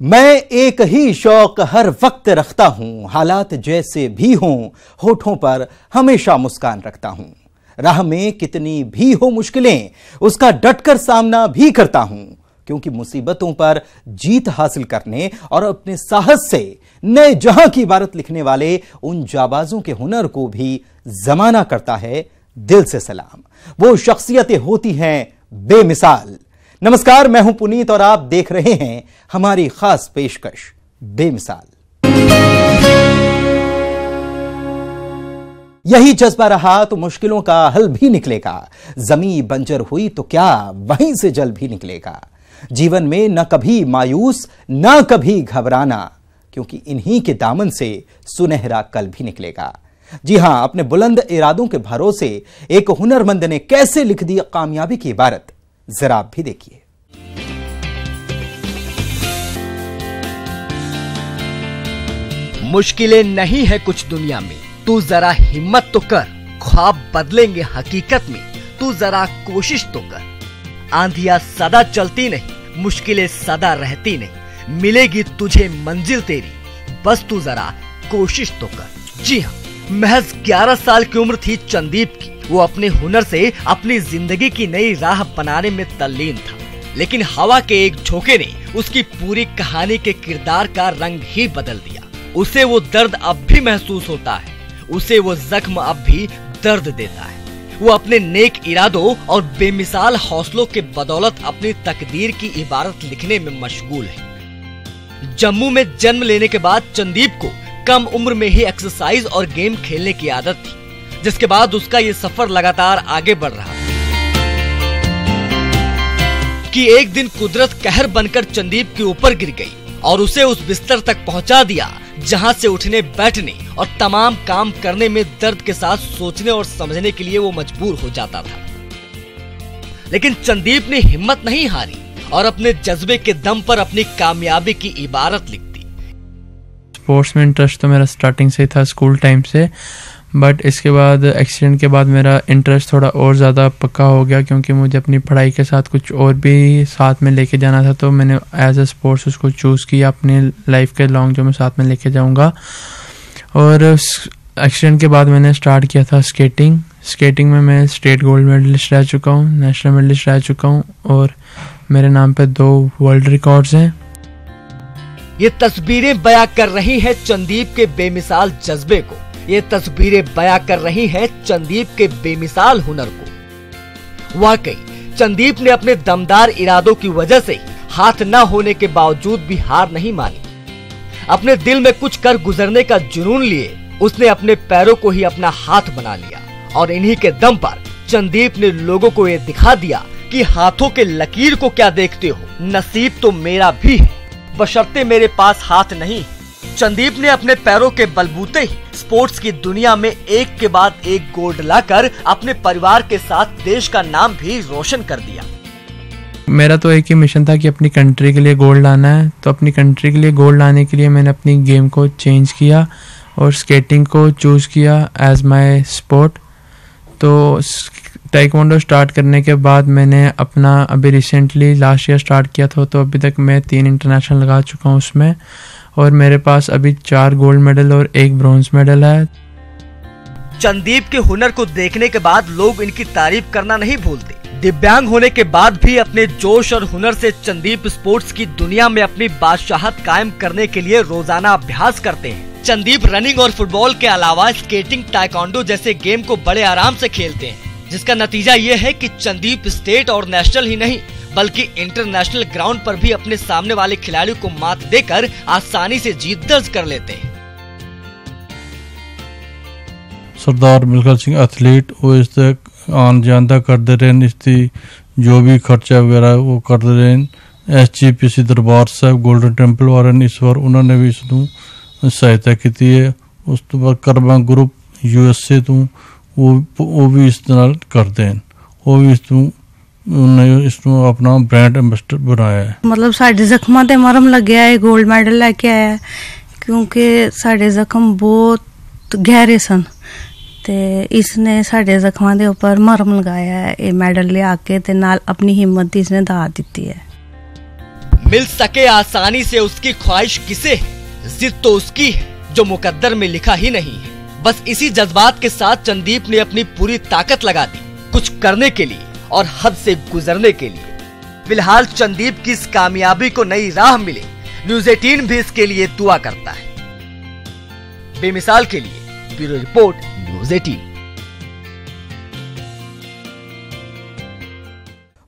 मैं एक ही शौक हर वक्त रखता हूं, हालात जैसे भी हों होठों पर हमेशा मुस्कान रखता हूं। राह में कितनी भी हो मुश्किलें उसका डटकर सामना भी करता हूं, क्योंकि मुसीबतों पर जीत हासिल करने और अपने साहस से नए जहां की इबारत लिखने वाले उन जाबाजों के हुनर को भी जमाना करता है दिल से सलाम। वो शख्सियतें होती हैं बेमिसाल। नमस्कार, मैं हूं पुनीत और आप देख रहे हैं हमारी खास पेशकश बेमिसाल। यही जज्बा रहा तो मुश्किलों का हल भी निकलेगा। जमीन बंजर हुई तो क्या वहीं से जल भी निकलेगा। जीवन में न कभी मायूस न कभी घबराना, क्योंकि इन्हीं के दामन से सुनहरा कल भी निकलेगा। जी हां, अपने बुलंद इरादों के भरोसे एक हुनरमंद ने कैसे लिख दी कामयाबी की इबारत, जरा आप भी देखिए। मुश्किलें नहीं है कुछ दुनिया में, तू जरा हिम्मत तो कर। ख्वाब बदलेंगे हकीकत में, तू जरा कोशिश तो कर। आंधियां सदा चलती नहीं, मुश्किलें सदा रहती नहीं, मिलेगी तुझे मंजिल तेरी, बस तू जरा कोशिश तो कर। जी हाँ, महज 11 साल की उम्र थी चंदीप की। वो अपने हुनर से अपनी जिंदगी की नई राह बनाने में तल्लीन था, लेकिन हवा के एक झोंके ने उसकी पूरी कहानी के किरदार का रंग ही बदल दिया। उसे वो दर्द अब भी महसूस होता है, उसे वो जख्म अब भी दर्द देता है। वो अपने नेक इरादों और बेमिसाल हौसलों के बदौलत अपनी तकदीर की इबारत लिखने में मशगूल है। जम्मू में जन्म लेने के बाद चंदीप को कम उम्र में ही एक्सरसाइज और गेम खेलने की आदत थी, जिसके बाद उसका ये सफर लगातार आगे बढ़ रहा कि एक दिन कुदरत कहर बनकर चंदीप के ऊपर गिर गई और उसे उस बिस्तर तक पहुंचा दिया जहां से उठने बैठने और तमाम काम करने में दर्द के साथ सोचने और समझने के लिए वो मजबूर हो जाता था। लेकिन चंदीप ने हिम्मत नहीं हारी और अपने जज्बे के दम पर अपनी कामयाबी की इबारत लिख दी। स्पोर्ट्स में इंटरेस्ट तो मेरा स्टार्टिंग से था, स्कूल टाइम से, बट इसके बाद एक्सीडेंट के बाद मेरा इंटरेस्ट थोड़ा और ज़्यादा पक्का हो गया, क्योंकि मुझे अपनी पढ़ाई के साथ कुछ और भी साथ में लेके जाना था। तो मैंने एज ए स्पोर्ट्स उसको चूज़ किया अपनी लाइफ के लॉन्ग, जो मैं साथ में लेके जाऊंगा। और एक्सीडेंट के बाद मैंने स्टार्ट किया था स्केटिंग। स्केटिंग में मैं स्टेट गोल्ड मेडलिस्ट रह चुका हूँ, नेशनल मेडलिस्ट रह चुका हूँ, और मेरे नाम पे 2 वर्ल्ड रिकॉर्ड्स हैं। ये तस्वीरें बयां कर रही हैं चंदीप के बेमिसाल जज्बे को, ये तस्वीरें बयां कर रही हैं चंदीप के बेमिसाल हुनर को। वाकई चंदीप ने अपने दमदार इरादों की वजह से हाथ न होने के बावजूद भी हार नहीं मानी। अपने दिल में कुछ कर गुजरने का जुनून लिए उसने अपने पैरों को ही अपना हाथ बना लिया, और इन्हीं के दम पर चंदीप ने लोगों को ये दिखा दिया कि हाथों के लकीर को क्या देखते हो, नसीब तो मेरा भी है, बशर्ते मेरे पास हाथ नहीं। चंदीप ने अपने पैरों के बलबूते ही स्पोर्ट्स की दुनिया में एक के बाद एक गोल्ड लाकर अपने परिवार के साथ देश का नाम भी रोशन कर दिया। मेरा तो एक ही मिशन था कि अपनी कंट्री के लिए गोल्ड लाना है। तो अपनी कंट्री के लिए गोल्ड लाने के लिए मैंने अपनी गेम को चेंज किया और स्केटिंग को चूज किया एज माय स्पोर्ट। तो ताइक्वांडो स्टार्ट करने के बाद मैंने अपना अभी रिसेंटली लास्ट ईयर स्टार्ट किया था, तो अभी तक मैं 3 इंटरनेशनल लगा चुका हूँ उसमें, और मेरे पास अभी 4 गोल्ड मेडल और 1 ब्रॉन्ज मेडल है। चंदीप के हुनर को देखने के बाद लोग इनकी तारीफ करना नहीं भूलते। दिव्यांग होने के बाद भी अपने जोश और हुनर से चंदीप स्पोर्ट्स की दुनिया में अपनी बादशाहत कायम करने के लिए रोजाना अभ्यास करते हैं। चंदीप रनिंग और फुटबॉल के अलावा स्केटिंग, ताइक्वांडो जैसे गेम को बड़े आराम से खेलते हैं, जिसका नतीजा ये है कि चंदीप स्टेट और नेशनल ही नहीं बल्कि इंटरनेशनल ग्राउंड पर भी अपने सामने वाले खिलाड़ियों को मात देकर आसानी से जीत दर्ज कर लेते हैं। सरदार मिल्खा सिंह एथलीट, वो इस तक आन जानदा करते रहे, इसकी जो भी खर्चा वगैरह वो करते रहे। SGPC दरबार साहब गोल्डन टेंपल वाले ने इस बार उन्होंने भी इसनू सहायता की है। उस तो बाद करबा ग्रुप USA तो वो भी इस नाल करते हैं, वो भी इसनू अपना ब्रांड एम्बेसडर बनाया है। मतलब साडे जख्मां ते मरहम लग्या है, गोल्ड मेडल लेके आया है, क्योंकि साडे जख्म बहुत गहरे सन ते इसने साडे जख्मां दे ऊपर मरहम लगाया है। ये मेडल लिया के ते नाल अपनी हिम्मत इसने दात दी है। मिल सके आसानी से उसकी ख्वाहिश किसे है, जिद तो उसकी है जो मुकद्दर में लिखा ही नहीं है। बस इसी जज्बात के साथ चंदीप ने अपनी पूरी ताकत लगा दी कुछ करने के लिए और हद से गुजरने के लिए। फिलहाल चंदीप की इस कामयाबी को नई राह मिले, न्यूज़ 18 भी इसके लिए दुआ करता है। बेमिसाल के लिए ब्यूरो रिपोर्ट, न्यूज़ 18।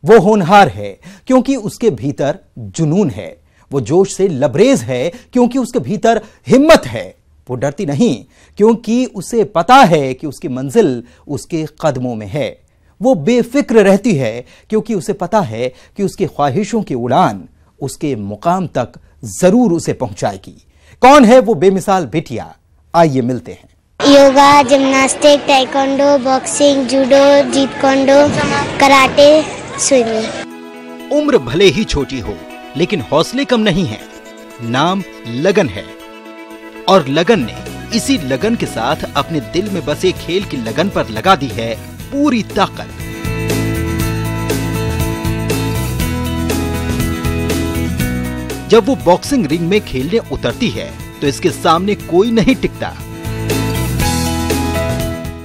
वो होनहार है क्योंकि उसके भीतर जुनून है। वो जोश से लबरेज है क्योंकि उसके भीतर हिम्मत है। वो डरती नहीं क्योंकि उसे पता है कि उसकी मंजिल उसके कदमों में है। वो बेफिक्र रहती है क्योंकि उसे पता है कि उसकी ख्वाहिशों की उड़ान उसके मुकाम तक जरूर उसे पहुंचाएगी। कौन है वो बेमिसाल बिटिया? आइए मिलते हैं। Yoga, gymnastics, taekwondo, boxing, judo, जीत कोंडो, कराटे, स्विमिंग। उम्र भले ही छोटी हो लेकिन हौसले कम नहीं है। नाम लगन है और लगन ने इसी लगन के साथ अपने दिल में बसे खेल की लगन पर लगा दी है पूरी ताकत। जब वो बॉक्सिंग रिंग में खेलने उतरती है तो इसके सामने कोई नहीं टिकता।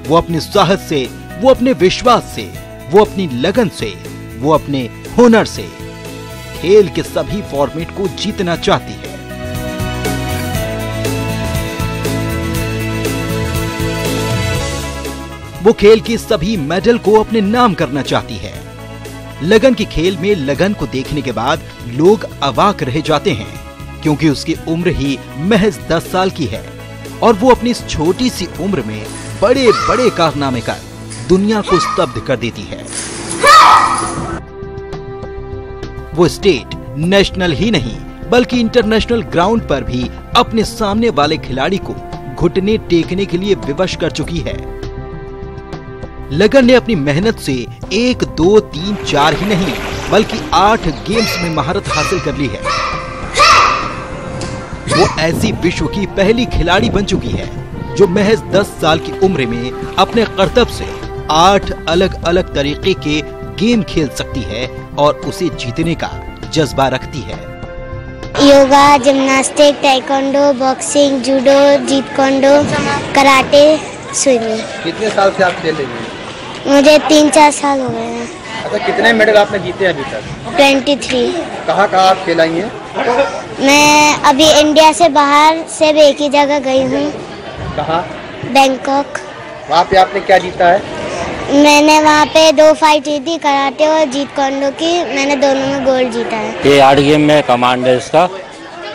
वो अपने साहस से, वो अपने विश्वास से, वो अपनी लगन से, वो अपने हुनर से खेल के सभी फॉर्मेट को जीतना चाहती है। वो खेल के सभी मेडल को अपने नाम करना चाहती है। लगन की खेल में लगन को देखने के बाद लोग अवाक रह जाते हैं क्योंकि उसकी उम्र ही महज 10 साल की है और वो अपनी इस छोटी सी उम्र में बड़े बड़े कारनामे कर दुनिया को स्तब्ध कर देती है। वो स्टेट, नेशनल ही नहीं बल्कि इंटरनेशनल ग्राउंड पर भी अपने सामने वाले खिलाड़ी को घुटने टेकने के लिए विवश कर चुकी है। लगन ने अपनी मेहनत से 1, 2, 3, 4 ही नहीं बल्कि 8 गेम्स में महारत हासिल कर ली है। वो ऐसी विश्व की पहली खिलाड़ी बन चुकी है जो महज 10 साल की उम्र में अपने करतब से 8 अलग अलग तरीके के गेम खेल सकती है और उसे जीतने का जज्बा रखती है। Yoga, gymnastics, taekwondo, boxing, judo, जीत कोंडो, कराटे, स्विमिंग। कितने साल से आप खेल रही हैं? मुझे 3-4 साल हो गए हैं। अच्छा, कितने मेडल आपने जीते अभी तक? 23। कहाँ कहाँ आप खेल आई हैं? मैं अभी इंडिया से बाहर सिर्फ एक ही जगह गई हूँ। कहाँ? बैंकॉक। वहाँ पे आपने क्या जीता है? मैंने वहाँ पे 2 फाइट जीती, कराटे और जीत कोंडो की। मैंने दोनों में गोल्ड जीता है। ये 8 गेम में कमांड है इसका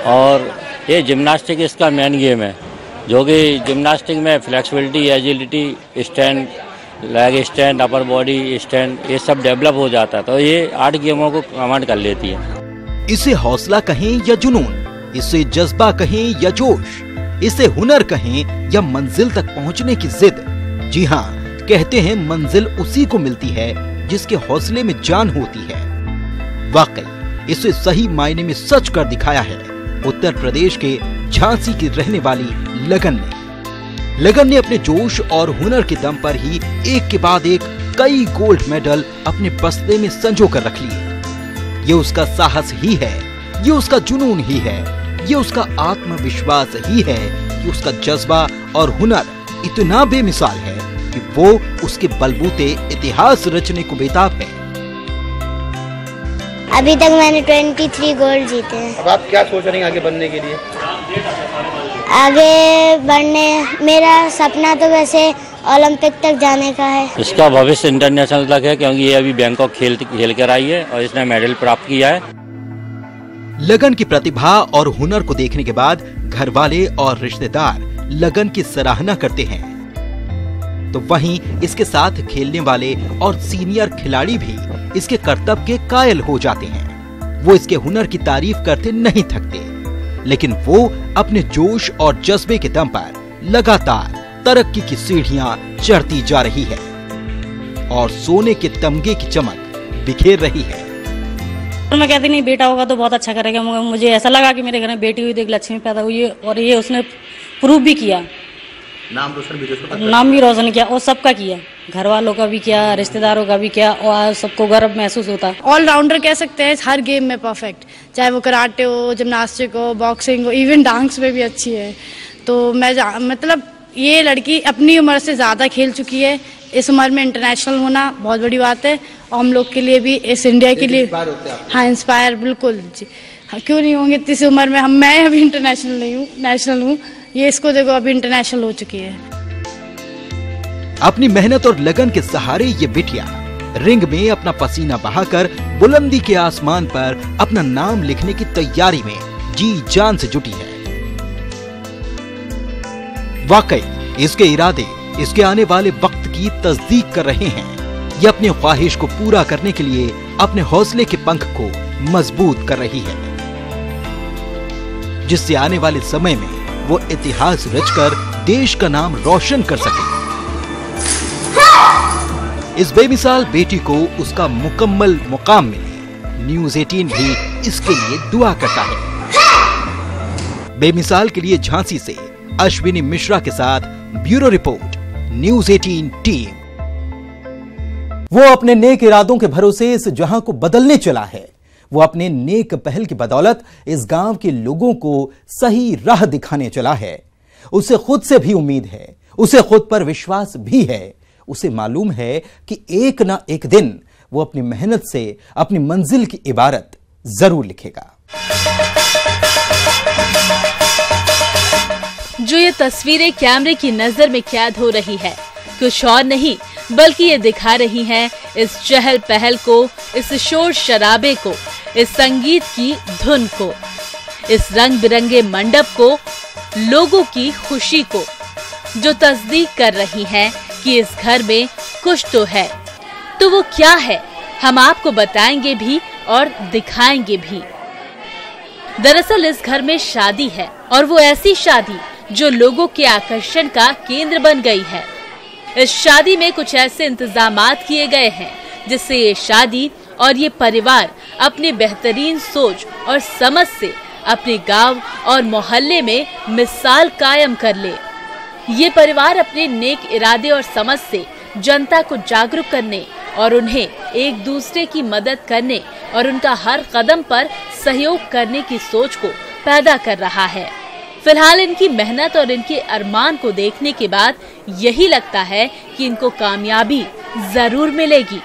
और ये जिम्नास्टिक इसका मेन गेम है जो कि जिम्नास्टिक में flexibility, agility, stand, leg stand, upper body stand ये सब डेवलप हो जाता है तो ये 8 गेमों को कमांड कर लेती है। इसे हौसला कहें या जुनून, इसे जज्बा कहें या जोश, इसे हुनर कहें या मंजिल तक पहुंचने की जिद। जी हाँ, कहते हैं मंजिल उसी को मिलती है जिसके हौसले में जान होती है। वाकई इसे सही मायने में सच कर दिखाया है उत्तर प्रदेश के झांसी की रहने वाली लगन ने। लगन ने अपने जोश और हुनर के दम पर ही एक के बाद एक कई गोल्ड मेडल अपने बस्ते में संजो कर रख लिए। ये उसका साहस ही है, ये उसका जुनून ही है, ये उसका आत्मविश्वास ही है कि उसका जज्बा और हुनर इतना बेमिसाल है कि वो उसके बलबूते इतिहास रचने को बेताब है। अभी तक मैंने 23 गोल्ड जीते हैं। अब आप क्या सोच रही हैं आगे बढ़ने के लिए? आगे बढ़ने मेरा सपना तो वैसे ओलंपिक तक जाने का है। इसका भविष्य इंटरनेशनल तक है क्योंकि ये अभी बैंकॉक खेल कर आई है और इसने मेडल प्राप्त किया है। लगन की प्रतिभा और हुनर को देखने के बाद घर वाले और रिश्तेदार लगन की सराहना करते हैं तो वहीं इसके साथ खेलने वाले और सीनियर खिलाड़ी भी इसके करतब के कायल हो जाते हैं। वो इसके हुनर की तारीफ करते नहीं थकते, लेकिन वो अपने जोश और जज्बे के दम पर लगातार तरक्की की सीढ़ियां चढ़ती जा रही है और सोने के तमगे की चमक बिखेर रही है। मैं कहती नहीं बेटा होगा तो बहुत अच्छा करेगा, मगर मुझे ऐसा लगा कि मेरे घर में बेटी हुई तो एक लक्ष्मी पैदा हुई है और ये उसने प्रूव भी किया नाम रोशन भी नाम भी रोशन किया और सबका किया, घर वालों का भी किया, रिश्तेदारों का भी किया और सबको गर्व महसूस होता है। ऑलराउंडर कह सकते हैं, हर गेम में परफेक्ट, चाहे वो कराटे हो, जिम्नास्टिक हो, बॉक्सिंग हो, इवन डांस में भी अच्छी है। तो मैं मतलब ये लड़की अपनी उम्र से ज़्यादा खेल चुकी है। इस उम्र में इंटरनेशनल होना बहुत बड़ी बात है और हम लोग के लिए भी, इस इंडिया के लिए। हाँ, इंस्पायर बिल्कुल जी। हाँ, क्यों नहीं होंगे इस उम्र में। मैं अभी इंटरनेशनल नहीं हूँ, नेशनल हूँ। ये इसको देखो अभी इंटरनेशनल हो चुकी है। अपनी मेहनत और लगन के सहारे ये बिटिया रिंग में अपना पसीना बहाकर बुलंदी के आसमान पर अपना नाम लिखने की तैयारी में जी जान से जुटी है। वाकई इसके इरादे इसके आने वाले वक्त की तस्दीक कर रहे हैं। ये अपनी ख्वाहिश को पूरा करने के लिए अपने हौसले के पंख को मजबूत कर रही है, जिससे आने वाले समय में वो इतिहास रचकर देश का नाम रोशन कर सके। इस बेमिसाल बेटी को उसका मुकम्मल मुकाम मिले, न्यूज़ 18 भी इसके लिए दुआ करता है। बेमिसाल के लिए झांसी से अश्विनी मिश्रा के साथ ब्यूरो रिपोर्ट, न्यूज़ 18 टीम। वो अपने नेक इरादों के भरोसे इस जहां को बदलने चला है। वो अपने नेक पहल की बदौलत इस गांव के लोगों को सही राह दिखाने चला है। उसे खुद से भी उम्मीद है, उसे खुद पर विश्वास भी है। उसे मालूम है कि एक ना एक दिन वो अपनी मेहनत से अपनी मंजिल की इबारत जरूर लिखेगा। जो ये तस्वीरें कैमरे की नजर में कैद हो रही है, कुछ और नहीं बल्कि ये दिखा रही हैं इस चहल पहल को, इस शोर शराबे को, इस संगीत की धुन को, इस रंग बिरंगे मंडप को, लोगों की खुशी को, जो तस्दीक कर रही हैं कि इस घर में कुछ तो है। तो वो क्या है, हम आपको बताएंगे भी और दिखाएंगे भी। दरअसल इस घर में शादी है और वो ऐसी शादी जो लोगों के आकर्षण का केंद्र बन गई है। इस शादी में कुछ ऐसे इंतजामात किए गए हैं जिससे ये शादी और ये परिवार अपनी बेहतरीन सोच और समझ से अपने गांव और मोहल्ले में मिसाल कायम कर ले। ये परिवार अपने नेक इरादे और समझ से जनता को जागरूक करने और उन्हें एक दूसरे की मदद करने और उनका हर कदम पर सहयोग करने की सोच को पैदा कर रहा है। फिलहाल इनकी मेहनत और इनके अरमान को देखने के बाद यही लगता है कि इनको कामयाबी जरूर मिलेगी।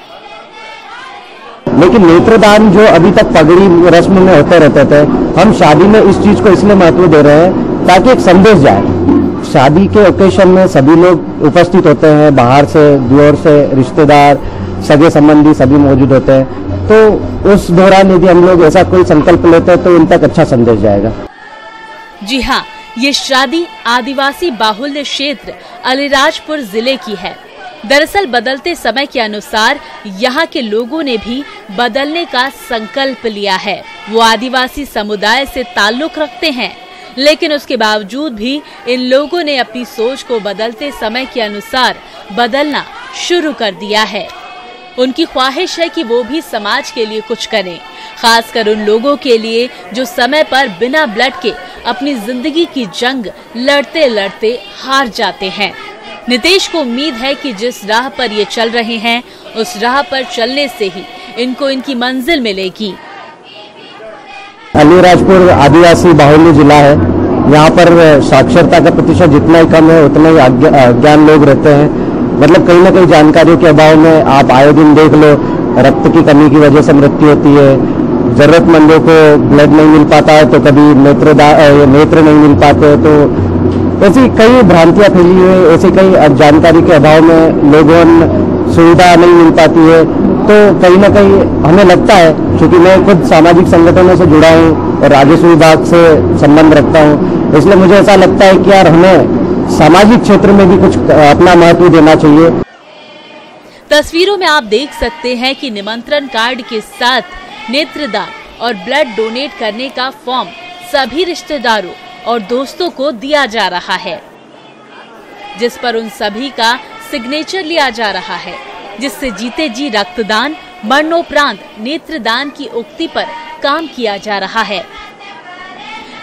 लेकिन नेत्रदान जो अभी तक पगड़ी रस्म में होते रहते थे, हम शादी में इस चीज को इसलिए महत्व दे रहे हैं ताकि एक संदेश जाए। शादी के ओकेशन में सभी लोग उपस्थित होते हैं, बाहर से, दूर से, रिश्तेदार, सगे संबंधी सभी मौजूद होते हैं। तो उस दौरान यदि हम लोग ऐसा कोई संकल्प लेते हैं तो उन तक अच्छा संदेश जाएगा। जी हाँ, ये शादी आदिवासी बाहुल्य क्षेत्र अलीराजपुर जिले की है। दरअसल बदलते समय के अनुसार यहाँ के लोगों ने भी बदलने का संकल्प लिया है। वो आदिवासी समुदाय से ताल्लुक रखते हैं, लेकिन उसके बावजूद भी इन लोगों ने अपनी सोच को बदलते समय के अनुसार बदलना शुरू कर दिया है। उनकी ख्वाहिश है कि वो भी समाज के लिए कुछ करें, खासकर उन लोगों के लिए जो समय पर बिना ब्लड के अपनी जिंदगी की जंग लड़ते लड़ते हार जाते हैं। नितेश को उम्मीद है कि जिस राह पर ये चल रहे हैं, उस राह पर चलने से ही इनको इनकी मंजिल मिलेगी। अलीराजपुर आदिवासी बाहुल्य जिला है। यहाँ पर साक्षरता का प्रतिशत जितना ही कम है उतना ही अज्ञान लोग रहते हैं। मतलब कहीं ना कहीं जानकारी के अभाव में आप आए दिन देख लो, रक्त की कमी की वजह से मृत्यु होती है, जरूरतमंदों को ब्लड नहीं मिल पाता है, तो कभी नेत्र नहीं मिल पाते, तो ऐसी कई भ्रांतियां फैली हुई, ऐसी कई जानकारी के अभाव में लोगों सुविधा नहीं मिल पाती है। तो कहीं ना कहीं हमें लगता है, क्योंकि मैं खुद सामाजिक संगठनों से जुड़ा हूँ और राजस्व विभाग से संबंध रखता हूँ, इसलिए मुझे ऐसा लगता है कि यार हमें सामाजिक क्षेत्र में भी कुछ अपना महत्व देना चाहिए। तस्वीरों में आप देख सकते हैं कि निमंत्रण कार्ड के साथ नेत्रदान और ब्लड डोनेट करने का फॉर्म सभी रिश्तेदारों और दोस्तों को दिया जा रहा है, जिस पर उन सभी का सिग्नेचर लिया जा रहा है, जिससे जीते जी रक्तदान मरणोपरांत नेत्रदान की उक्ति पर काम किया जा रहा है।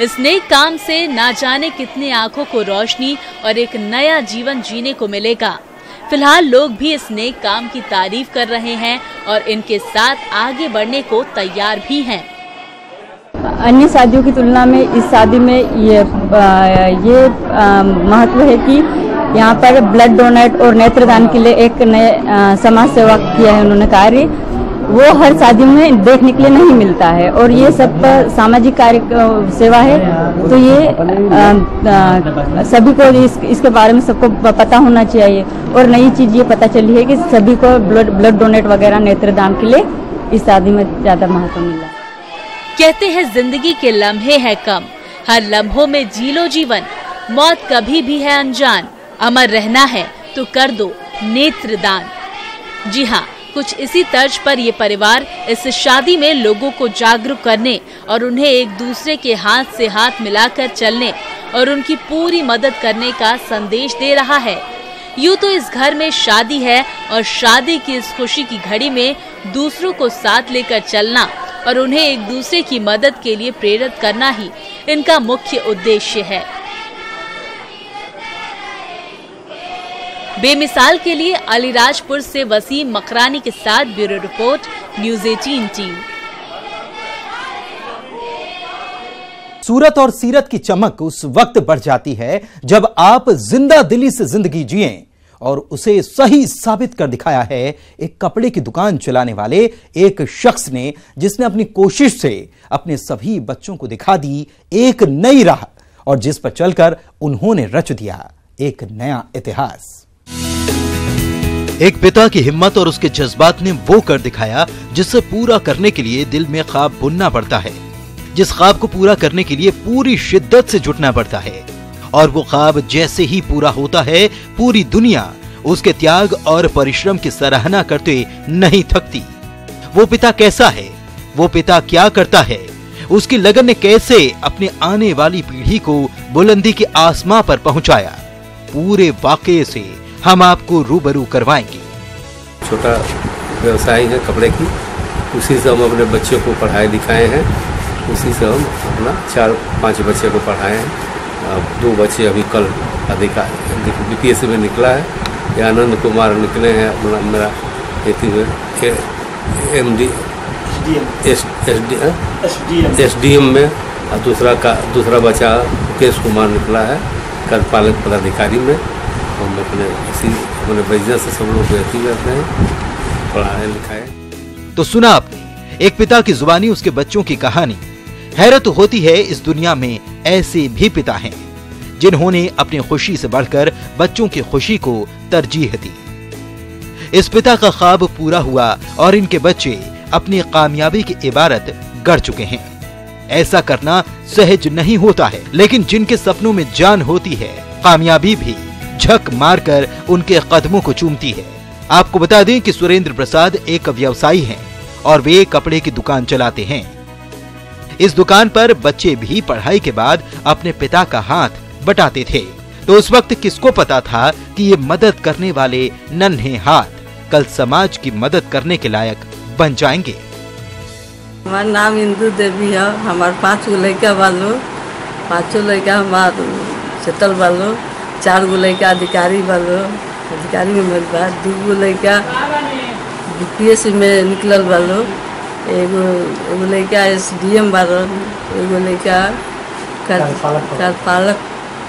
इस नेक काम से ना जाने कितने आंखों को रोशनी और एक नया जीवन जीने को मिलेगा। फिलहाल लोग भी इस नेक काम की तारीफ कर रहे हैं और इनके साथ आगे बढ़ने को तैयार भी हैं। अन्य शादियों की तुलना में इस शादी में ये महत्व है कि यहाँ पर ब्लड डोनेट और नेत्रदान के लिए एक नए समाज सेवा किया है उन्होंने कार्य, वो हर शादी में देखने के लिए नहीं मिलता है और ये सब सामाजिक कार्य सेवा है। तो ये सभी को इसके बारे में सबको पता होना चाहिए और नई चीज ये पता चली है कि सभी को ब्लड डोनेट वगैरह नेत्रदान के लिए इस शादी में ज्यादा महत्व मिला। कहते हैं जिंदगी के लम्हे हैं कम, हर लम्हों में जी लो जीवन, मौत कभी भी है अनजान, अमर रहना है तो कर दो नेत्रदान। जी हाँ, कुछ इसी तर्ज पर ये परिवार इस शादी में लोगों को जागरूक करने और उन्हें एक दूसरे के हाथ से हाथ मिलाकर चलने और उनकी पूरी मदद करने का संदेश दे रहा है। यूँ तो इस घर में शादी है और शादी की इस खुशी की घड़ी में दूसरों को साथ लेकर चलना और उन्हें एक दूसरे की मदद के लिए प्रेरित करना ही इनका मुख्य उद्देश्य है। बेमिसाल के लिए अलीराजपुर से वसीम मकरानी के साथ ब्यूरो रिपोर्ट, न्यूज़ 18 टीम। सूरत और सीरत की चमक उस वक्त बढ़ जाती है जब आप जिंदा दिली से जिंदगी जिएं, और उसे सही साबित कर दिखाया है एक कपड़े की दुकान चलाने वाले एक शख्स ने, जिसने अपनी कोशिश से अपने सभी बच्चों को दिखा दी एक नई राह और जिस पर चलकर उन्होंने रच दिया एक नया इतिहास। एक पिता की हिम्मत और उसके जज्बात ने वो कर दिखाया जिसे पूरा करने के लिए दिल में ख्वाब बुनना पड़ता है, जिस ख्वाब को पूरा करने के लिए पूरी शिद्दत से जुटना पड़ता है, और वो ख्वाब जैसे ही पूरा होता है पूरी दुनिया उसके त्याग और परिश्रम की सराहना करते नहीं थकती। वो पिता कैसा है, वो पिता क्या करता है, उसकी लगन ने कैसे अपने आने वाली पीढ़ी को बुलंदी के आसमां पर पहुंचाया, पूरे वाकये से हम आपको रूबरू करवाएंगे। छोटा व्यवसाय है कपड़े की, उसी से हम अपने बच्चों को पढ़ाए लिखाए हैं, उसी से हम अपना 4-5 बच्चे को पढ़ाए हैं। 2 बच्चे अभी कल बीपीएससी में निकला है, ये आनंद कुमार निकले हैं, मेरा एमडी एसडीएम में, और दूसरा बच्चा मुकेश कुमार निकला है कार्यपालक पदाधिकारी में। हम अपने बिजनेस से सब लोग रहती रहते हैं, पढ़ाए लिखाए। तो सुना आपने एक पिता की जुबानी उसके बच्चों की कहानी। हैरत होती है इस दुनिया में ऐसे भी पिता हैं जिन्होंने अपनी खुशी से बढ़कर बच्चों की खुशी को तरजीह दी। इस पिता का ख्वाब पूरा हुआ और इनके बच्चे अपनी कामयाबी की इबारत गढ़ चुके हैं। ऐसा करना सहज नहीं होता है, लेकिन जिनके सपनों में जान होती है, कामयाबी भी झक मारकर उनके कदमों को चूमती है। आपको बता दें कि सुरेंद्र प्रसाद एक व्यवसायी हैं और वे कपड़े की दुकान चलाते हैं। इस दुकान पर बच्चे भी पढ़ाई के बाद अपने पिता का हाथ बटाते थे। तो उस वक्त किसको पता था कि ये मदद करने वाले नन्हे हाथ कल समाज की मदद करने के लायक बन जाएंगे। हमारा नाम इंदू देवी है, हमारे 5 गो लड़का बालो, 5 लड़का हमारे सेटल बालो, 4 गो लड़का अधिकारी बालो, अधिकारी में मेरे बाद 2 गो लड़का बीपीएससी में निकलल बालो, एगो लड़का एसडीएम बालो, एगो लड़का कार्यपालक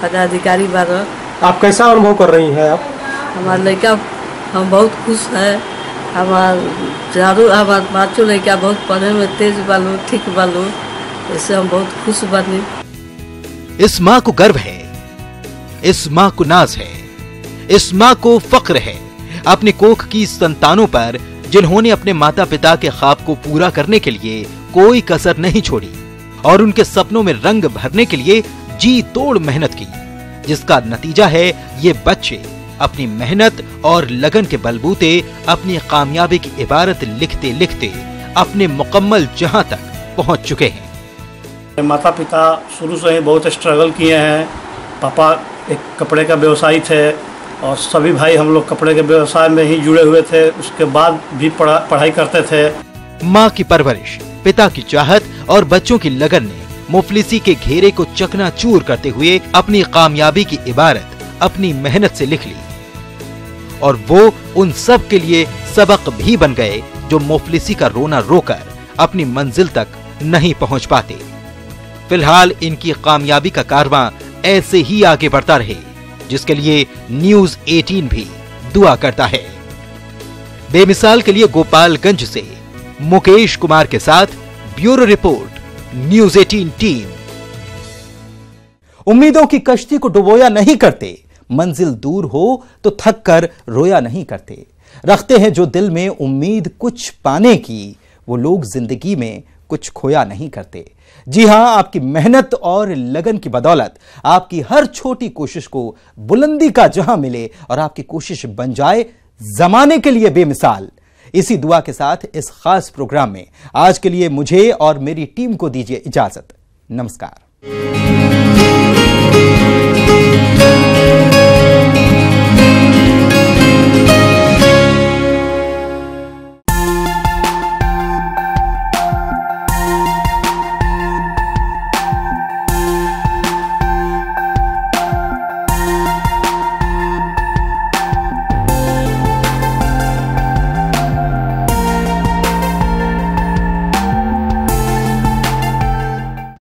पदाधिकारी बालो। आप कैसा अनुभव कर रही हैं? आप हमारे लड़का हम बहुत खुश है, हमारे 5 लड़का बहुत पढ़ने में तेज बालो, ठीक बालो, इससे हम बहुत खुश बने। इस माँ को गर्व है, इस माँ को नाज है, इस माँ को फक्र है अपने कोख की संतानों पर, जिन्होंने अपने माता पिता के ख्वाब को पूरा करने के लिए कोई कसर नहीं छोड़ी और उनके सपनों में रंग भरने के लिए जी तोड़ मेहनत की, जिसका नतीजा है ये बच्चे अपनी मेहनत और लगन के बलबूते अपनी कामयाबी की इबारत लिखते लिखते अपने मुकम्मल जहां तक पहुंच चुके हैं। माता पिता शुरू से ही बहुत स्ट्रगल किए हैं। पापा एक कपड़े का व्यवसायी थे और सभी भाई हम लोग कपड़े के व्यवसाय में ही जुड़े हुए थे, उसके बाद भी पढ़ाई करते थे। माँ की परवरिश, पिता की चाहत और बच्चों की लगन ने मुफलिसी के घेरे को चकनाचूर करते हुए अपनी कामयाबी की इबारत अपनी मेहनत से लिख ली और वो उन सब के लिए सबक भी बन गए जो मुफलिसी का रोना रोकर अपनी मंजिल तक नहीं पहुंच पाते। फिलहाल इनकी कामयाबी का कारवां ऐसे ही आगे बढ़ता रहे, जिसके लिए न्यूज 18 भी दुआ करता है। बेमिसाल के लिए गोपालगंज से मुकेश कुमार के साथ ब्यूरो रिपोर्ट, न्यूज 18 टीम। उम्मीदों की कश्ती को डुबोया नहीं करते, मंजिल दूर हो तो थक कर रोया नहीं करते। रखते हैं जो दिल में उम्मीद कुछ पाने की, वो लोग जिंदगी में कुछ खोया नहीं करते। जी हां, आपकी मेहनत और लगन की बदौलत आपकी हर छोटी कोशिश को बुलंदी का जहां मिले और आपकी कोशिश बन जाए जमाने के लिए बेमिसाल। इसी दुआ के साथ इस खास प्रोग्राम में आज के लिए मुझे और मेरी टीम को दीजिए इजाजत। नमस्कार।